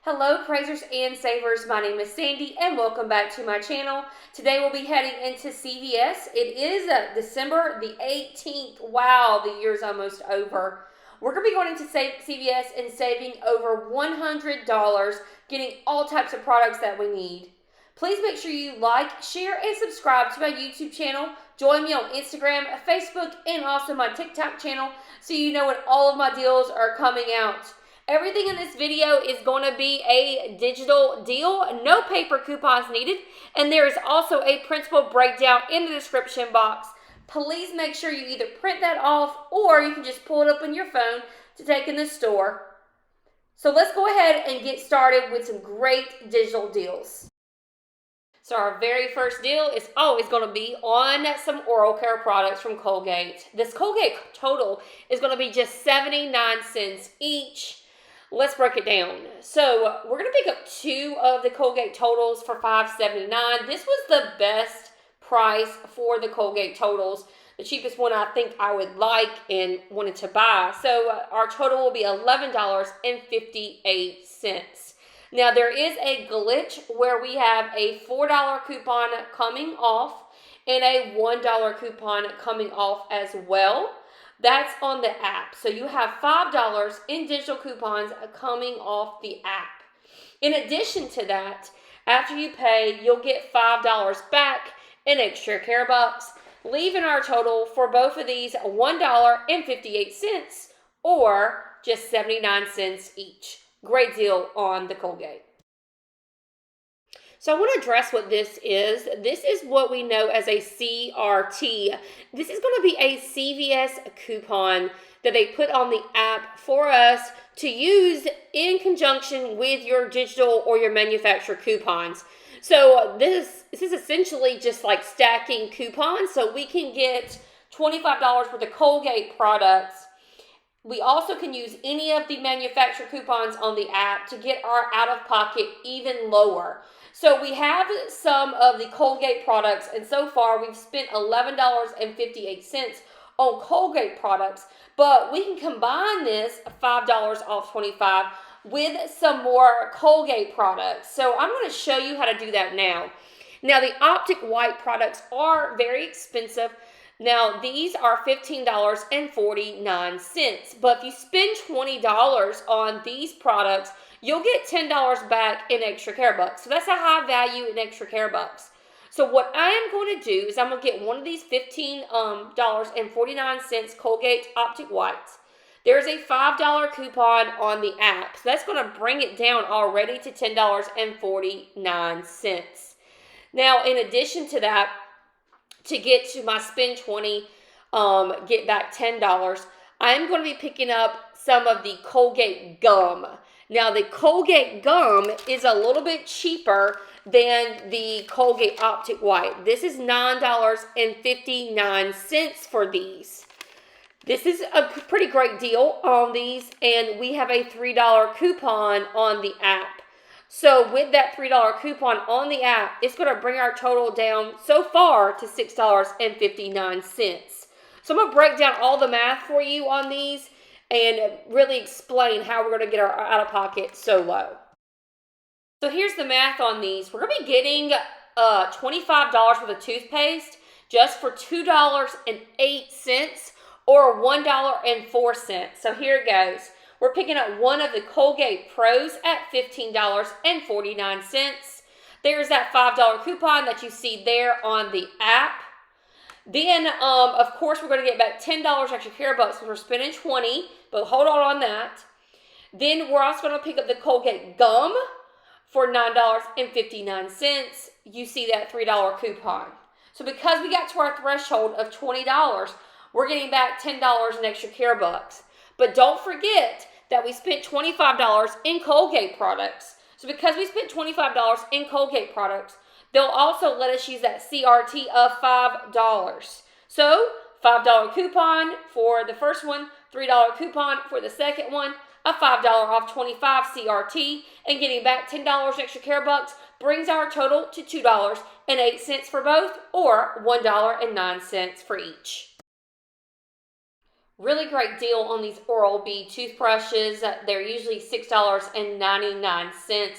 Hello praisers and savers, my name is Sandy and welcome back to my channel. Today we'll be heading into CVS. It is December the 18th. Wow, the year's almost over. We're going to be going into CVS and saving over $100, getting all types of products that we need. Please make sure you like, share, and subscribe to my YouTube channel. Join me on Instagram, Facebook, and also my TikTok channel so you know when all of my deals are coming out. Everything in this video is going to be a digital deal, no paper coupons needed, and there is also a principal breakdown in the description box. Please make sure you either print that off or you can just pull it up on your phone to take in the store. So let's go ahead and get started with some great digital deals. So our very first deal is always going to be on some oral care products from Colgate. This Colgate total is going to be just 79 cents each. Let's break it down. So we're going to pick up two of the Colgate totals for $5.79. This was the best price for the Colgate totals. The cheapest one I think I would like and wanted to buy. So our total will be $11.58. Now there is a glitch where we have a $4 coupon coming off and a $1 coupon coming off as well. That's on the app. So you have $5 in digital coupons coming off the app. In addition to that, after you pay, you'll get $5 back in extra care bucks, leaving our total for both of these $1.58 or just 79 cents each. Great deal on the Colgate. So I want to address what this is. This is what we know as a CRT. This is going to be a CVS coupon that they put on the app for us to use in conjunction with your digital or your manufacturer coupons. So this is essentially just like stacking coupons. So we can get $25 worth of Colgate products. We also can use any of the manufacturer coupons on the app to get our out-of-pocket even lower. So we have some of the Colgate products, and so far we've spent $11.58 on Colgate products, but we can combine this $5 off 25 with some more Colgate products. So I'm going to show you how to do that now. Now the optic white products are very expensive. Now, these are $15.49, but if you spend $20 on these products, you'll get $10 back in extra care bucks. So that's a high value in extra care bucks. So what I am going to do is I'm going to get one of these $15.49 Colgate Optic Whites. There's a $5 coupon on the app, so that's going to bring it down already to $10.49. Now, in addition to that, to get to my spend 20, get back $10, I'm going to be picking up some of the Colgate gum. Now, the Colgate gum is a little bit cheaper than the Colgate Optic White. This is $9.59 for these. This is a pretty great deal on these, and we have a $3 coupon on the app. So with that $3 coupon on the app, it's going to bring our total down so far to $6.59. So I'm going to break down all the math for you on these and really explain how we're going to get our out-of-pocket so low. So here's the math on these. We're going to be getting $25 worth of toothpaste just for $2.08 or $1.04. So here it goes. We're picking up one of the Colgate Pros at $15.49. There's that $5 coupon that you see there on the app. Then, of course, we're going to get back $10 extra care bucks because we're spending $20, but hold on that. Then we're also going to pick up the Colgate Gum for $9.59. You see that $3 coupon. So because we got to our threshold of $20, we're getting back $10 in extra care bucks. But don't forget that we spent $25 in Colgate products. So because we spent $25 in Colgate products, they'll also let us use that CRT of $5. So $5 coupon for the first one, $3 coupon for the second one, a $5 off 25 CRT, and getting back $10 extra care bucks brings our total to $2.08 for both, or $1.09 for each. Really great deal on these Oral-B toothbrushes. They're usually $6.99,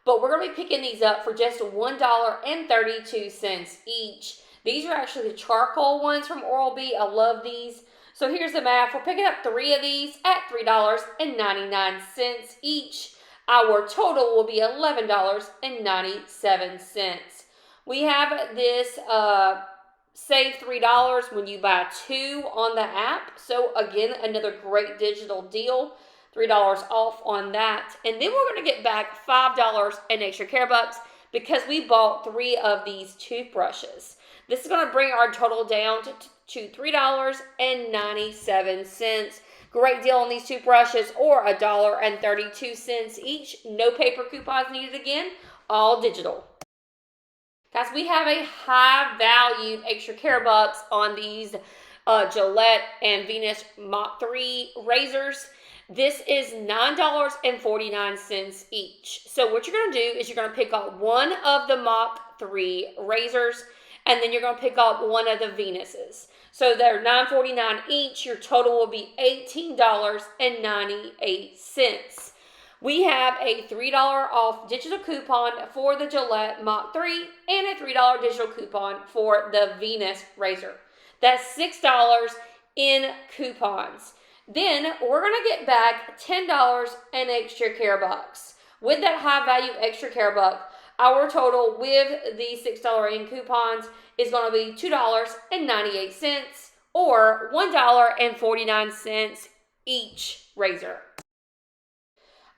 but we're going to be picking these up for just $1.32 each. These are actually the charcoal ones from Oral-B. I love these. So here's the math. We're picking up 3 of these at $3.99 each. Our total will be $11.97. We have this save $3 when you buy 2 on the app. So again, another great digital deal. $3 off on that. And then we're going to get back $5 in extra care bucks because we bought 3 of these toothbrushes. This is going to bring our total down to $3.97. Great deal on these toothbrushes, or $1.32 each. No paper coupons needed again, all digital. Guys, we have a high-valued extra care bucks on these Gillette and Venus Mach 3 razors. This is $9.49 each. So what you're going to do is you're going to pick up one of the Mach 3 razors, and then you're going to pick up one of the Venuses. So they're $9.49 each. Your total will be $18.98. We have a $3 off digital coupon for the Gillette Mach 3 and a $3 digital coupon for the Venus razor. That's $6 in coupons. Then we're going to get back $10 in extra care bucks. With that high value extra care buck, our total with the $6 in coupons is going to be $2.98 or $1.49 each razor.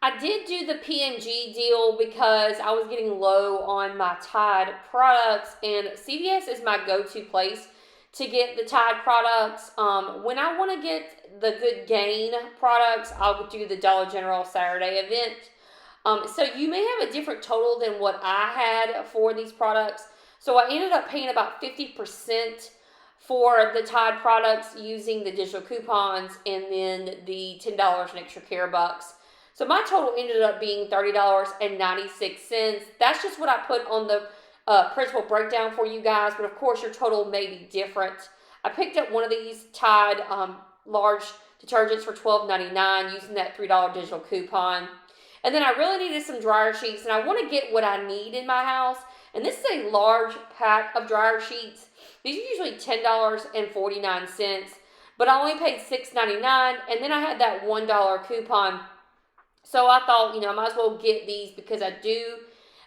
I did do the P&G deal because I was getting low on my Tide products, and CVS is my go-to place to get the Tide products. When I want to get the Good Gain products, I'll do the Dollar General Saturday event. So you may have a different total than what I had for these products. So I ended up paying about 50% for the Tide products using the digital coupons and then the $10 in extra care bucks. So my total ended up being $30.96. That's just what I put on the principal breakdown for you guys, but of course your total may be different. I picked up one of these Tide large detergents for $12.99 using that $3 digital coupon. And then I really needed some dryer sheets, and I want to get what I need in my house. And this is a large pack of dryer sheets. These are usually $10.49, but I only paid $6.99, and then I had that $1 coupon. So I thought, I might as well get these because I do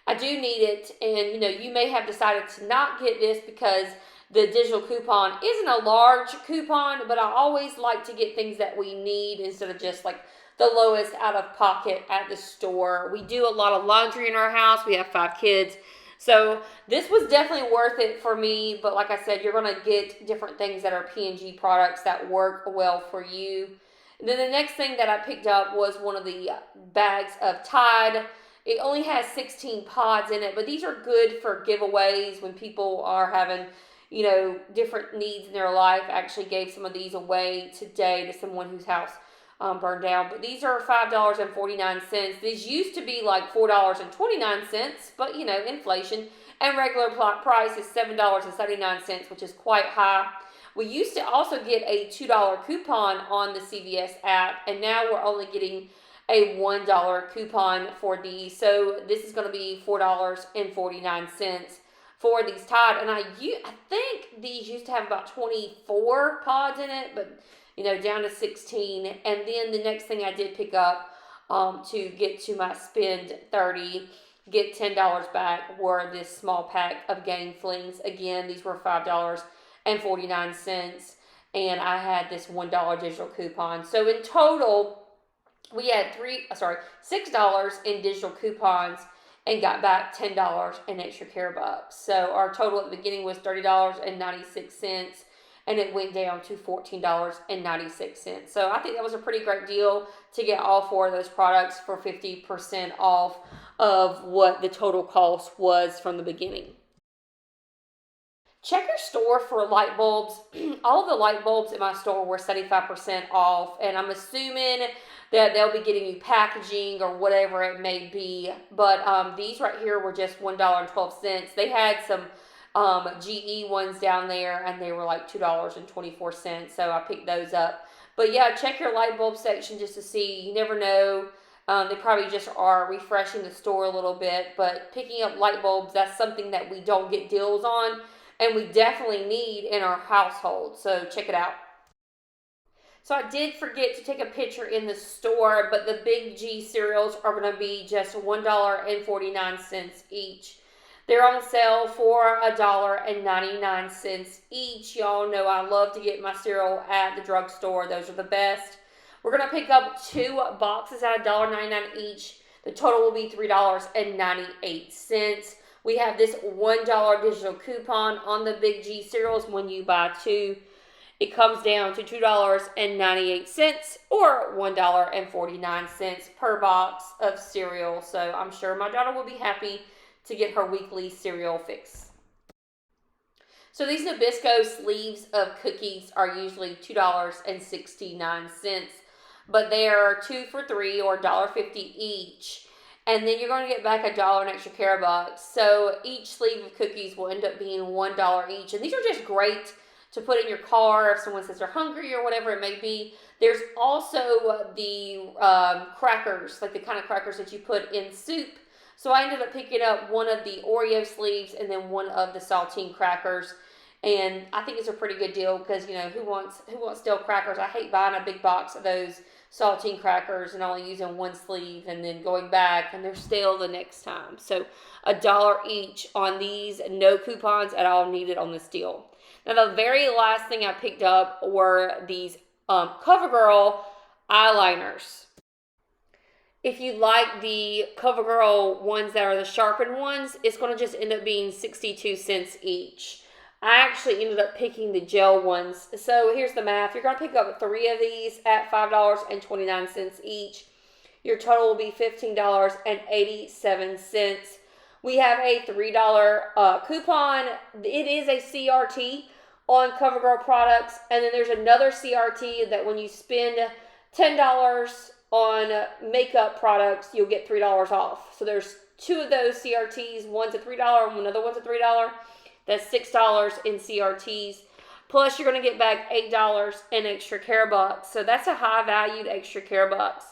need it. And, you may have decided to not get this because the digital coupon isn't a large coupon, but I always like to get things that we need instead of just like the lowest out of pocket at the store. We do a lot of laundry in our house. We have 5 kids. So this was definitely worth it for me. But like I said, you're going to get different things that are P&G products that work well for you. And then the next thing that I picked up was one of the bags of Tide. It only has 16 pods in it, but these are good for giveaways when people are having, different needs in their life. I actually gave some of these away today to someone whose house burned down. But these are $5.49. These used to be like $4.29, but, inflation. And regular price is $7.79, which is quite high. We used to also get a $2 coupon on the CVS app, and now we're only getting a $1 coupon for these. So this is going to be $4.49 for these Tide. And I think these used to have about 24 pods in it, but down to 16. And then the next thing I did pick up to get to my spend 30, get $10 back were this small pack of Gain Flings. Again, these were $5.49, and I had this $1 digital coupon. So in total, we had $6 in digital coupons and got back $10 in extra care bucks. So our total at the beginning was $30.96, and it went down to $14.96. So I think that was a pretty great deal to get all 4 of those products for 50% off of what the total cost was from the beginning. Check your store for light bulbs. All of the light bulbs in my store were 75% off, and I'm assuming that they'll be getting you packaging or whatever it may be. But these right here were just $1.12. They had some GE ones down there, and they were like $2.24. So I picked those up. But yeah, check your light bulb section just to see. You never know. They probably just are refreshing the store a little bit. But picking up light bulbs, that's something that we don't get deals on. And we definitely need in our household. So check it out. So I did forget to take a picture in the store, but the Big G cereals are going to be just $1.49 each. They're on sale for $1.99 each. Y'all know I love to get my cereal at the drugstore. Those are the best. We're going to pick up 2 boxes at $1.99 each. The total will be $3.98. We have this $1 digital coupon on the Big G cereals when you buy 2. It comes down to $2.98 or $1.49 per box of cereal. So I'm sure my daughter will be happy to get her weekly cereal fix. So these Nabisco sleeves of cookies are usually $2.69, but they are 2 for $3 or $1.50 each. And then you're going to get back $1 in extra care bucks. So each sleeve of cookies will end up being $1 each. And these are just great to put in your car if someone says they're hungry or whatever it may be. There's also the crackers, like the kind of crackers that you put in soup. So I ended up picking up one of the Oreo sleeves and then one of the saltine crackers. And I think it's a pretty good deal because, you know, who wants stale crackers? I hate buying a big box of those saltine crackers and only using one sleeve and then going back and they're stale the next time. So $1 each on these, no coupons at all needed on this deal. Now, the very last thing I picked up were these CoverGirl eyeliners. If you like the CoverGirl ones that are the sharpened ones, it's going to just end up being 62 cents each. I actually ended up picking the gel ones. So here's the math. You're going to pick up 3 of these at $5.29 each. Your total will be $15.87. We have a $3 coupon. It is a CRT on CoverGirl products. And then there's another CRT that when you spend $10 on makeup products, you'll get $3 off. So there's 2 of those CRTs. One's a $3 and another one's a $3. That's $6 in CRTs. Plus, you're going to get back $8 in extra care bucks. So that's a high valued extra care bucks.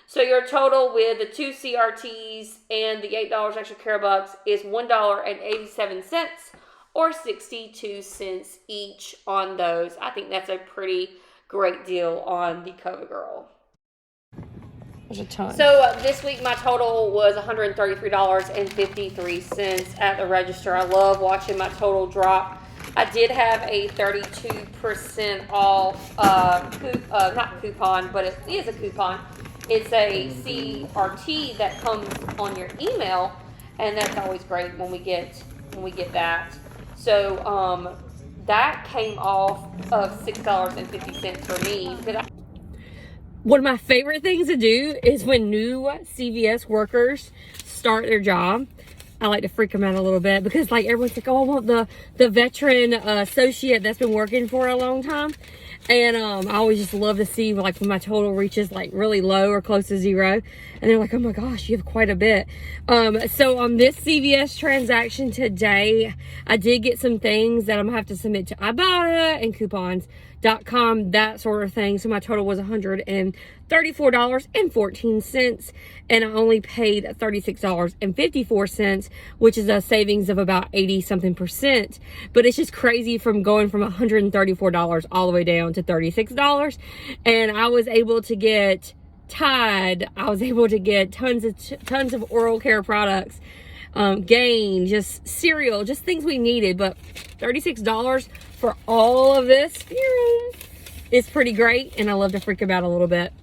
So your total with the 2 CRTs and the $8 extra care bucks is $1.87 or 62 cents each on those. I think that's a pretty great deal on the CoverGirl. There's a ton. So this week my total was $133.53 at the register. I love watching my total drop. I did have a 32% off, not coupon, but it is a coupon. It's a CRT that comes on your email, and that's always great when we get that. So that came off of $6.50 for me. One of my favorite things to do is when new CVS workers start their job, I like to freak them out a little bit because like everyone's like, oh, I want the veteran associate that's been working for a long time. And I always just love to see like when my total reaches like really low or close to 0. And they're like, oh my gosh, you have quite a bit. So on this CVS transaction today, I did get some things that I'm gonna have to submit to IBOTTA and coupons.com, that sort of thing. So my total was $134.14, and I only paid $36.54, which is a savings of about 80 something percent. But it's just crazy from going from $134 all the way down to $36. And I was able to get Tide, I was able to get tons of oral care products, Gain, just cereal, just things we needed. But $36 for all of this is pretty great, and I love to freak about a little bit.